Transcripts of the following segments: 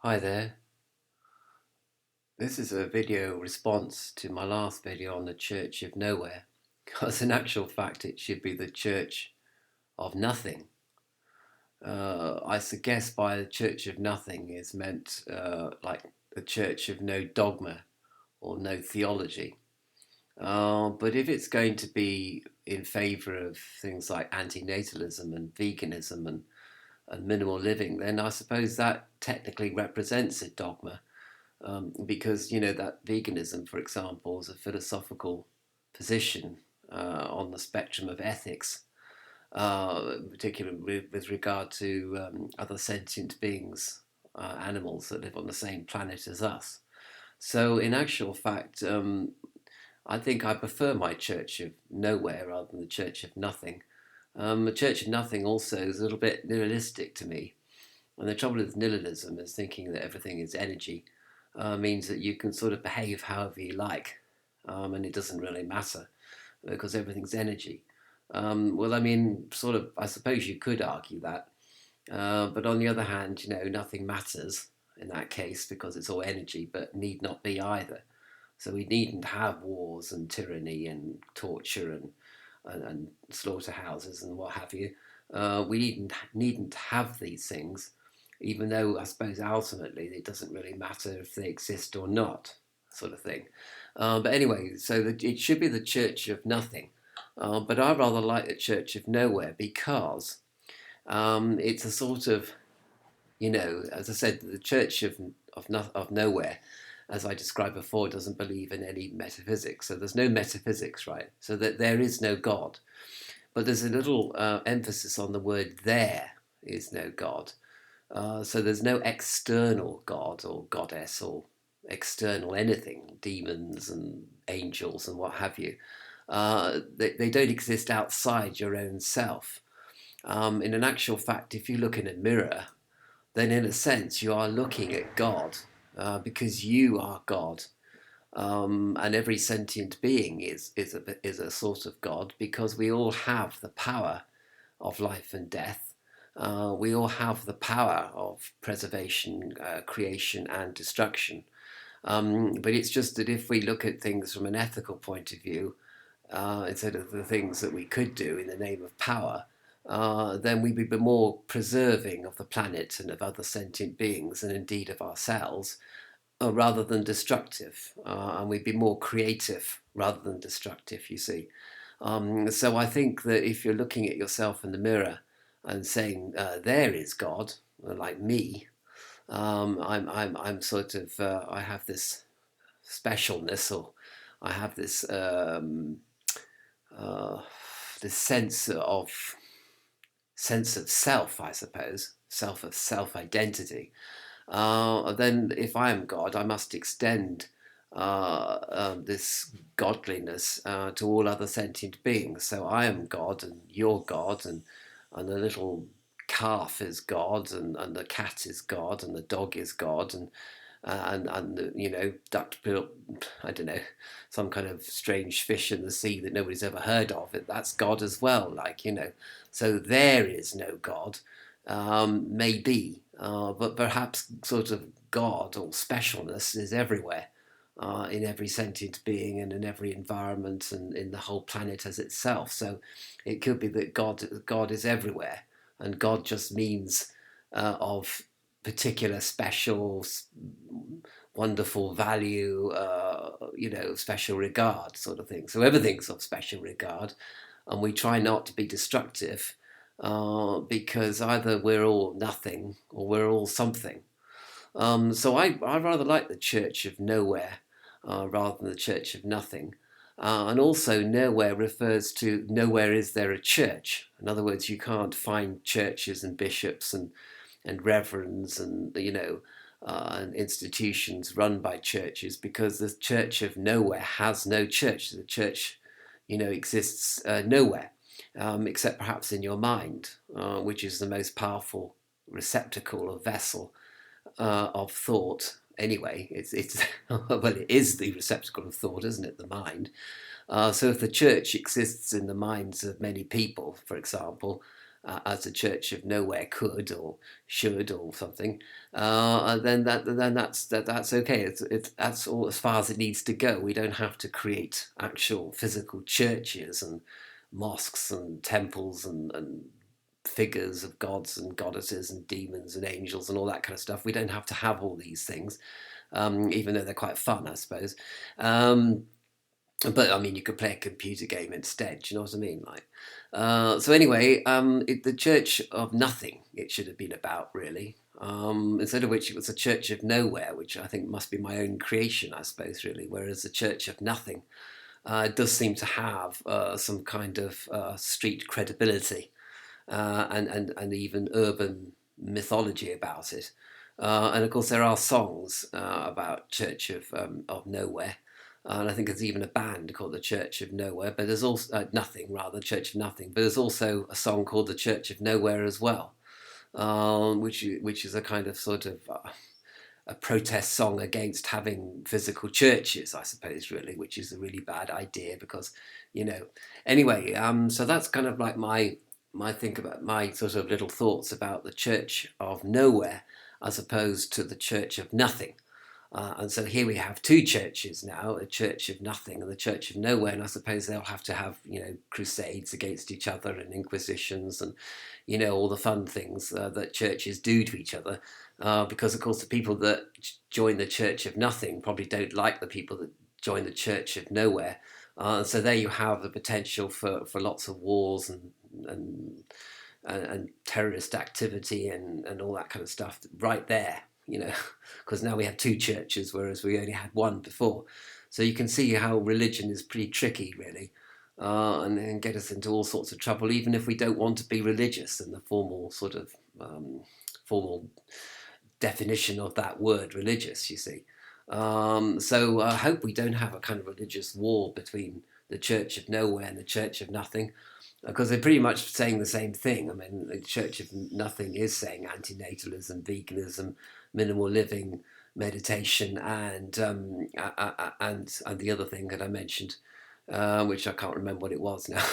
Hi there. This is a video response to my last video on the Church of Nowhere, because in actual fact it should be the Church of Nothing. I suggest by the Church of Nothing is meant like the Church of no dogma or no theology. But if it's going to be in favour of things like antinatalism and veganism and minimal living, then I suppose that technically represents a dogma. Because that veganism, for example, is a philosophical position on the spectrum of ethics, particularly with regard to other sentient beings, animals that live on the same planet as us. So, in actual fact, I think I prefer my Church of Nowhere rather than the Church of Nothing. The Church of Nothing also is a little bit nihilistic to me. And the trouble with nihilism is thinking that everything is energy means that you can sort of behave however you like, and it doesn't really matter because everything's energy. Well, I mean, sort of, I suppose you could argue that, but on the other hand, nothing matters in that case because it's all energy, but need not be either. So we needn't have wars and tyranny and torture and slaughterhouses and what have you. We needn't have these things, even though I suppose ultimately it doesn't really matter if they exist or not, sort of thing. But anyway, so it should be the Church of Nothing. But I rather like the Church of Nowhere because it's a sort of, as I said, the Church of Nowhere, as I described before, doesn't believe in any metaphysics. So there's no metaphysics, right? So that there is no God. But there's a little emphasis on the word there is no God. So there's no external god or goddess or external anything, demons and angels and what have you. They don't exist outside your own self. In an actual fact, if you look in a mirror, then in a sense you are looking at God because you are God. And every sentient being is a sort of God because we all have the power of life and death. We all have the power of preservation, creation, and destruction. But it's just that if we look at things from an ethical point of view, instead of the things that we could do in the name of power, then we'd be more preserving of the planet and of other sentient beings and indeed of ourselves, rather than destructive. And we'd be more creative rather than destructive, you see. So I think that if you're looking at yourself in the mirror and saying, there is God, like me, I'm sort of, I have this specialness, or I have uh, this sense of self, I suppose, self identity. Then if I am God, I must extend this godliness to all other sentient beings. So I am God, and you're God, and the little calf is God, and the cat is God, and the dog is God, and duckbill, I don't know, some kind of strange fish in the sea that nobody's ever heard of. That's God as well, So there is no God, maybe, but perhaps sort of God or specialness is everywhere. In every sentient being and in every environment and in the whole planet as itself. So it could be that God is everywhere, and God just means of particular, special, wonderful value, special regard, sort of thing. So everything's of special regard, and we try not to be destructive because either we're all nothing or we're all something. So I rather like the Church of Nowhere rather than the Church of Nothing. And also, nowhere refers to nowhere is there a church. In other words, you can't find churches and bishops and reverends and institutions run by churches because the Church of Nowhere has no church. The church, exists nowhere except perhaps in your mind, which is the most powerful receptacle or vessel of thought. Anyway, it's well, it is the receptacle of thought, isn't it? The mind. So if the church exists in the minds of many people, for example, as the Church of Nowhere could or should or something, then that's okay. That's all as far as it needs to go. We don't have to create actual physical churches and mosques and temples and figures of gods and goddesses and demons and angels and all that kind of stuff. We don't have to have all these things, even though they're quite fun, I suppose. But I mean, you could play a computer game instead. Do you know what I mean? Like, so anyway, the Church of Nothing. It should have been about really. Instead of which it was a Church of Nowhere, which I think must be my own creation, I suppose, really. Whereas the Church of Nothing does seem to have some kind of street credibility and even urban mythology about it. And of course, there are songs about Church of Nowhere. And I think there's even a band called the Church of Nowhere, but there's also Nothing, rather, Church of Nothing. But there's also a song called the Church of Nowhere as well, which is a kind of sort of a protest song against having physical churches, I suppose, really, which is a really bad idea because, you know. Anyway, so that's kind of like my think about my sort of little thoughts about the Church of Nowhere as opposed to the Church of Nothing. And so here we have two churches now, a Church of Nothing and the Church of Nowhere, and I suppose they'll have to have, crusades against each other and inquisitions and, all the fun things that churches do to each other, because of course the people that join the Church of Nothing probably don't like the people that join the Church of Nowhere. So there you have the potential for lots of wars and terrorist activity and all that kind of stuff right there. Because now we have two churches, whereas we only had one before. So you can see how religion is pretty tricky, really, and get us into all sorts of trouble, even if we don't want to be religious in the formal sort of formal definition of that word, religious, you see. So I hope we don't have a kind of religious war between the Church of Nowhere and the Church of Nothing, because they're pretty much saying the same thing. I mean, the Church of Nothing is saying antinatalism, veganism, minimal living, meditation, and the other thing that I mentioned, which I can't remember what it was now.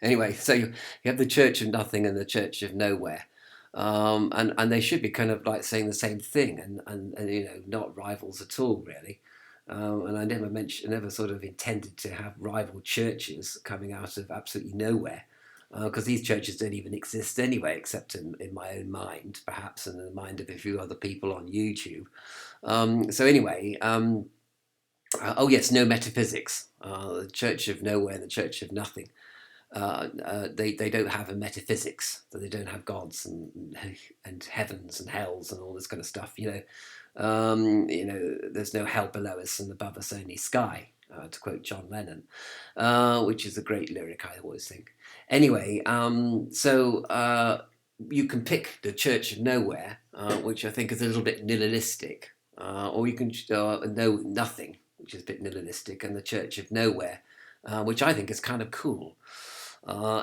Anyway, so you have the Church of Nothing and the Church of Nowhere, and they should be kind of like saying the same thing, and not rivals at all, really. And I never sort of intended to have rival churches coming out of absolutely nowhere, because these churches don't even exist anyway, except in my own mind, perhaps, and in the mind of a few other people on YouTube. So anyway, oh yes, no metaphysics. The Church of Nowhere and the Church of Nothing. They don't have a metaphysics, so they don't have gods and heavens and hells and all this kind of stuff. There's no hell below us and above us only sky, to quote John Lennon, which is a great lyric, I always think. Anyway, so you can pick the Church of Nowhere, which I think is a little bit nihilistic, or you can know nothing, which is a bit nihilistic, and the Church of Nowhere, which I think is kind of cool.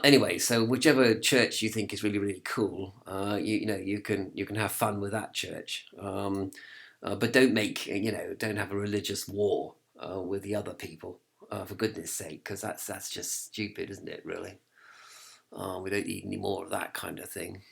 Anyway, so whichever church you think is really, really cool, you can have fun with that church. But don't have a religious war with the other people, for goodness sake, because that's just stupid, isn't it? Really, we don't need any more of that kind of thing.